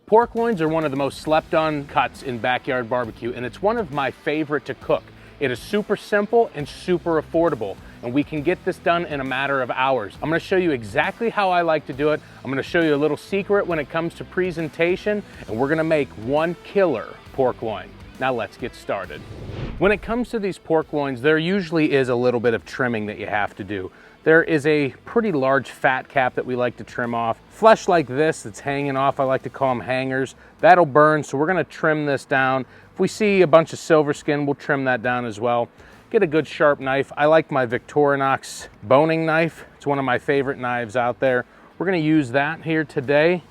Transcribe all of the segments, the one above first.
Pork loins are one of the most slept on cuts in backyard barbecue, and it's one of my favorite to cook. It is super simple and super affordable, and we can get this done in a matter of hours. I'm gonna show you exactly how I like to do it. I'm gonna show you a little secret when it comes to presentation, and we're gonna make one killer pork loin. Now let's get started. When it comes to these pork loins, there usually is a little bit of trimming that you have to do. There is a pretty large fat cap that we like to trim off. Flesh like this that's hanging off, I like to call them hangers, that'll burn, so we're gonna trim this down. If we see a bunch of silver skin, we'll trim that down as well. Get a good sharp knife. I like my Victorinox boning knife. It's one of my favorite knives out there. We're gonna use that here today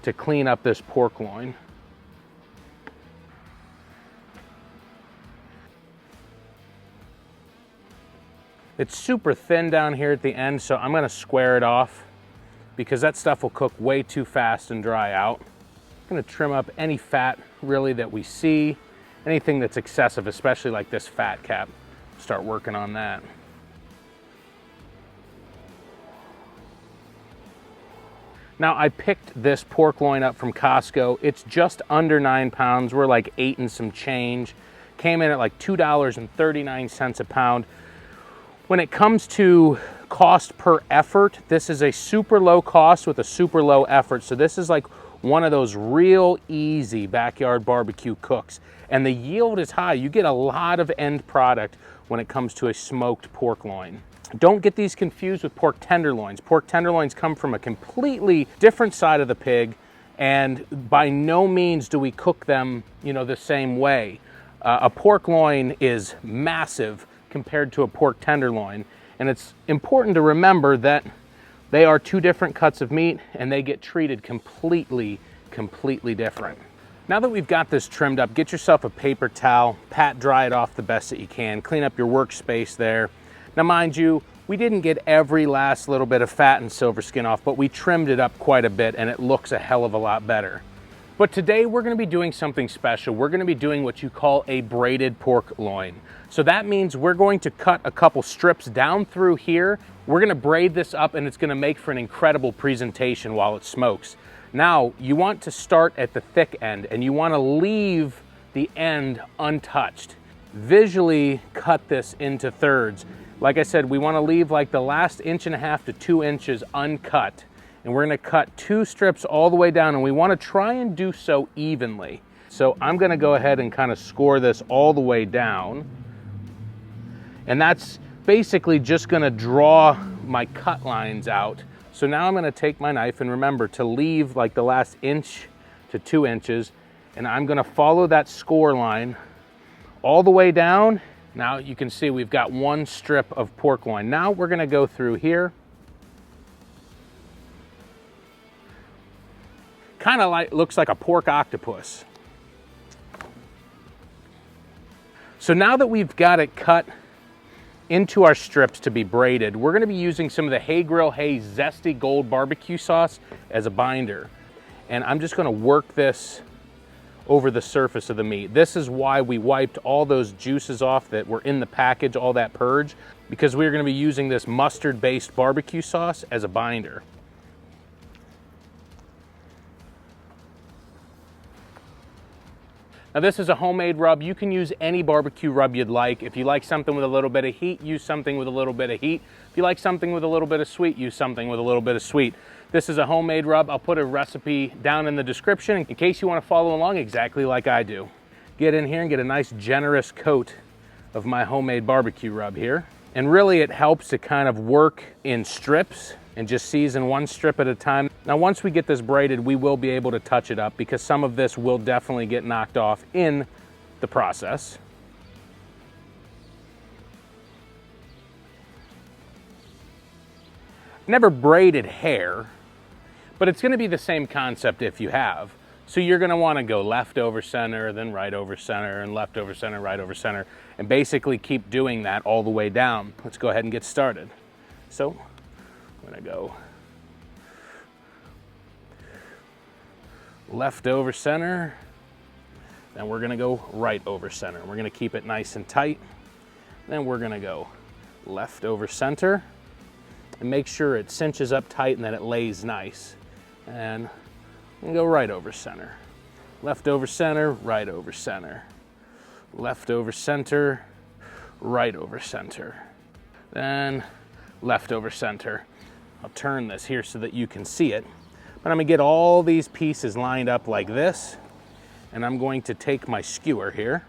to clean up this pork loin. It's super thin down here at the end, so I'm gonna square it off because that stuff will cook way too fast and dry out. I'm gonna trim up any fat really that we see, anything that's excessive, especially like this fat cap. Start working on that. Now I picked this pork loin up from Costco. It's just under 9 pounds. We're like 8 and some change. Came in at like $2.39 a pound. When it comes to cost per effort, this is a super low cost with a super low effort. So this is like one of those real easy backyard barbecue cooks. And the yield is high. You get a lot of end product when it comes to a smoked pork loin. Don't get these confused with pork tenderloins. Pork tenderloins come from a completely different side of the pig, and by no means do we cook them, the same way. A pork loin is massive compared to a pork tenderloin, and it's important to remember that they are two different cuts of meat and they get treated completely different. Now that we've got this trimmed up, get yourself a paper towel, pat dry it off the best that you can, clean up your workspace there. Now mind you, we didn't get every last little bit of fat and silver skin off, but we trimmed it up quite a bit and it looks a hell of a lot better. But today we're gonna be doing something special. We're gonna be doing what you call a braided pork loin. So that means we're going to cut a couple strips down through here. We're gonna braid this up and it's gonna make for an incredible presentation while it smokes. Now, you want to start at the thick end and you wanna leave the end untouched. Visually cut this into thirds. Like I said, we wanna leave like the last 1.5 to 2 inches uncut. And we're gonna cut 2 strips all the way down, and we wanna try and do so evenly. So I'm gonna go ahead and kind of score this all the way down. And that's basically just gonna draw my cut lines out. So now I'm gonna take my knife, and remember to leave like the last 1 to 2 inches, and I'm gonna follow that score line all the way down. Now you can see we've got 1 strip of pork loin. Now we're gonna go through here. Kind of like, looks like a pork octopus. So now that we've got it cut into our strips to be braided, we're gonna be using some of the Hay Grill Hay Zesty Gold Barbecue Sauce as a binder. And I'm just gonna work this over the surface of the meat. This is why we wiped all those juices off that were in the package, all that purge, because we're gonna be using this mustard-based barbecue sauce as a binder. Now this is a homemade rub. You can use any barbecue rub you'd like. If you like something with a little bit of heat, use something with a little bit of heat. If you like something with a little bit of sweet, use something with a little bit of sweet. This is a homemade rub. I'll put a recipe down in the description in case you want to follow along exactly like I do. Get in here and get a nice generous coat of my homemade barbecue rub here. And really it helps to kind of work in strips and just season 1 strip at a time. Now once we get this braided, we will be able to touch it up because some of this will definitely get knocked off in the process. Never braided hair, but it's gonna be the same concept if you have. So you're gonna wanna go left over center, then right over center, and left over center, right over center, and basically keep doing that all the way down. Let's go ahead and get started. So I'm gonna go left over center, then we're gonna go right over center. We're gonna keep it nice and tight. Then we're gonna go left over center and make sure it cinches up tight and that it lays nice. And and go right over center. Left over center, right over center. Left over center, right over center. Then left over center. I'll turn this here so that you can see it. But I'm gonna get all these pieces lined up like this, and I'm going to take my skewer here,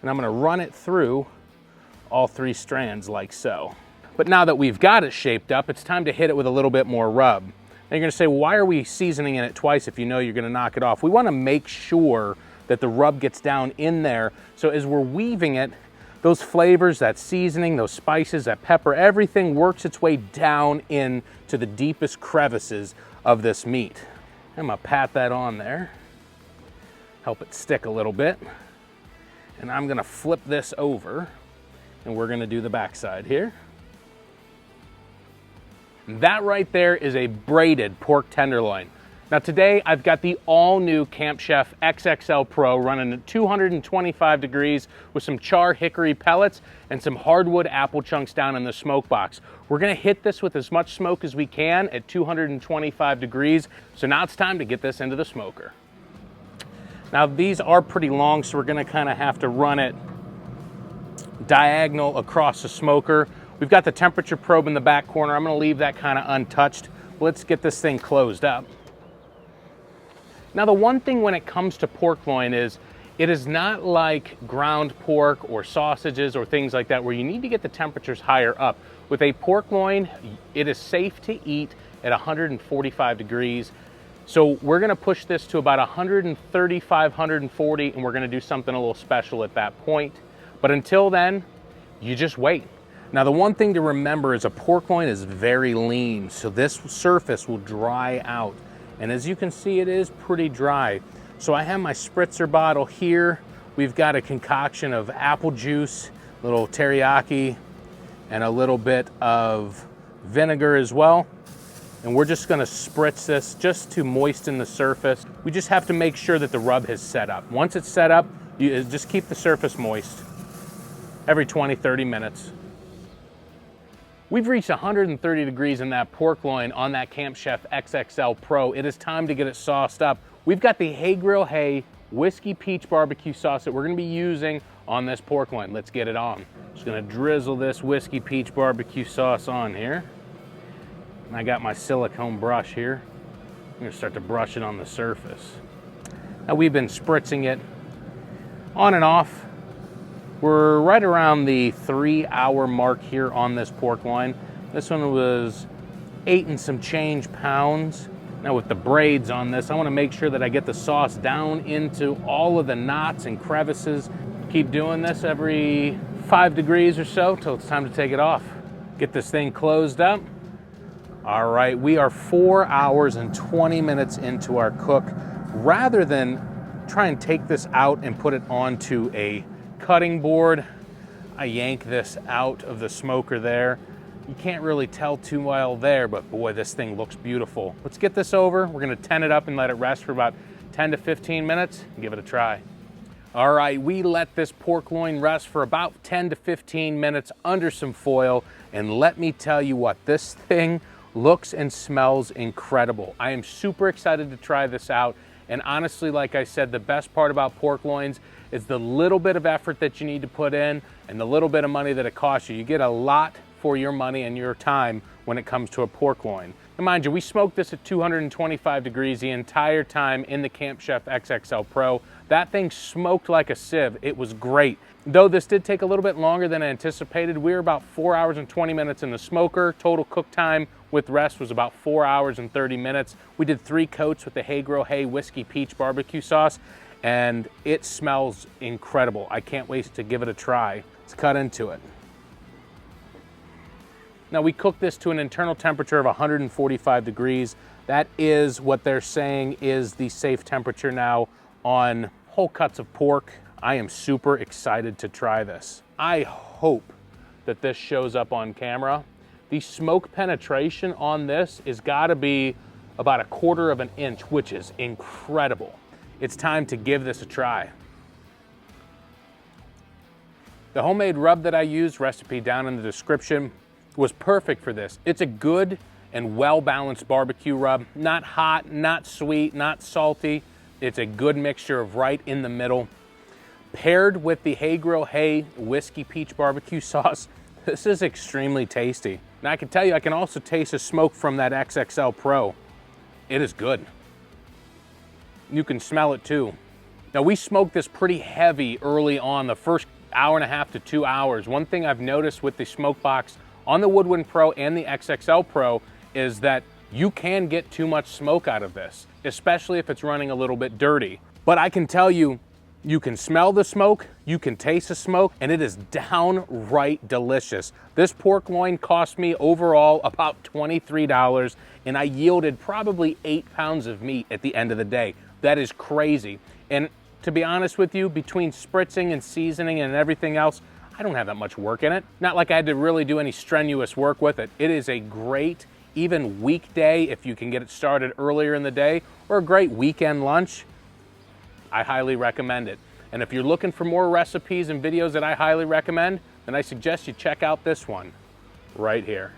and I'm gonna run it through all 3 strands like so. But now that we've got it shaped up, it's time to hit it with a little bit more rub. And you're gonna say, why are we seasoning it twice if you know you're gonna knock it off? We wanna make sure that the rub gets down in there, so as we're weaving it, those flavors, that seasoning, those spices, that pepper, everything works its way down into the deepest crevices of this meat. I'm gonna pat that on there, help it stick a little bit, and I'm gonna flip this over, and we're gonna do the backside here. That right there is a braided pork tenderloin. Now today I've got the all-new Camp Chef XXL Pro running at 225 degrees with some char hickory pellets and some hardwood apple chunks down in the smoke box. We're gonna hit this with as much smoke as we can at 225 degrees. So now it's time to get this into the smoker. Now these are pretty long, so we're gonna kind of have to run it diagonal across the smoker. We've got the temperature probe in the back corner. I'm gonna leave that kind of untouched. Let's get this thing closed up. Now the one thing when it comes to pork loin is, it is not like ground pork or sausages or things like that where you need to get the temperatures higher up. With a pork loin, it is safe to eat at 145 degrees. So we're gonna push this to about 135, 140, and we're gonna do something a little special at that point. But until then, you just wait. Now the one thing to remember is a pork loin is very lean, so this surface will dry out. And as you can see, it is pretty dry. So I have my spritzer bottle here. We've got a concoction of apple juice, a little teriyaki, and a little bit of vinegar as well. And we're just gonna spritz this just to moisten the surface. We just have to make sure that the rub has set up. Once it's set up, you just keep the surface moist every 20, 30 minutes. We've reached 130 degrees in that pork loin on that Camp Chef XXL Pro. It is time to get it sauced up. We've got the Hay Grill Hay Whiskey Peach Barbecue Sauce that we're gonna be using on this pork loin. Let's get it on. Just gonna drizzle this Whiskey Peach Barbecue Sauce on here. And I got my silicone brush here. I'm gonna start to brush it on the surface. Now we've been spritzing it on and off. We're right around the 3-hour mark here on this pork loin. This one was 8 and some change pounds. Now with the braids on this, I wanna make sure that I get the sauce down into all of the knots and crevices. Keep doing this every 5 degrees or so till it's time to take it off. Get this thing closed up. All right, we are 4 hours and 20 minutes into our cook. Rather than try and take this out and put it onto a cutting board, I yank this out of the smoker there. You can't really tell too well there, but boy, this thing looks beautiful. Let's get this over. We're gonna ten it up and let it rest for about 10 to 15 minutes and give it a try. All right, we let this pork loin rest for about 10 to 15 minutes under some foil, and let me tell you what, this thing looks and smells incredible. I am super excited to try this out, and honestly, like I said, the best part about pork loins is the little bit of effort that you need to put in and the little bit of money that it costs you. You get a lot for your money and your time when it comes to a pork loin. And mind you, we smoked this at 225 degrees the entire time in the Camp Chef XXL Pro. That thing smoked like a sieve. It was great. Though this did take a little bit longer than I anticipated, we were about 4 hours and 20 minutes in the smoker. Total cook time with rest was about 4 hours and 30 minutes. We did 3 coats with the Hay Grill Hay Whiskey Peach Barbecue Sauce, and it smells incredible. I can't wait to give it a try. Let's cut into it. Now we cooked this to an internal temperature of 145 degrees. That is what they're saying is the safe temperature now on whole cuts of pork. I am super excited to try this. I hope that this shows up on camera. The smoke penetration on this is gotta be about 1/4 of an inch, which is incredible. It's time to give this a try. The homemade rub that I used, recipe down in the description, was perfect for this. It's a good and well-balanced barbecue rub. Not hot, not sweet, not salty. It's a good mixture of right in the middle. Paired with the Hey Grill Hey Whiskey Peach Barbecue Sauce, this is extremely tasty. Now I can tell you, I can also taste the smoke from that XXL Pro. It is good. You can smell it too. Now we smoked this pretty heavy early on, the first hour and a half to 2 hours. One thing I've noticed with the smoke box on the Woodwind Pro and the XXL Pro is that you can get too much smoke out of this, especially if it's running a little bit dirty. But I can tell you, you can smell the smoke, you can taste the smoke, and it is downright delicious. This pork loin cost me overall about $23, and I yielded probably 8 pounds of meat at the end of the day. That is crazy. And to be honest with you, between spritzing and seasoning and everything else, I don't have that much work in it. Not like I had to really do any strenuous work with it. It is a great, even weekday, if you can get it started earlier in the day, or a great weekend lunch. I highly recommend it. And if you're looking for more recipes and videos that I highly recommend, then I suggest you check out this one right here.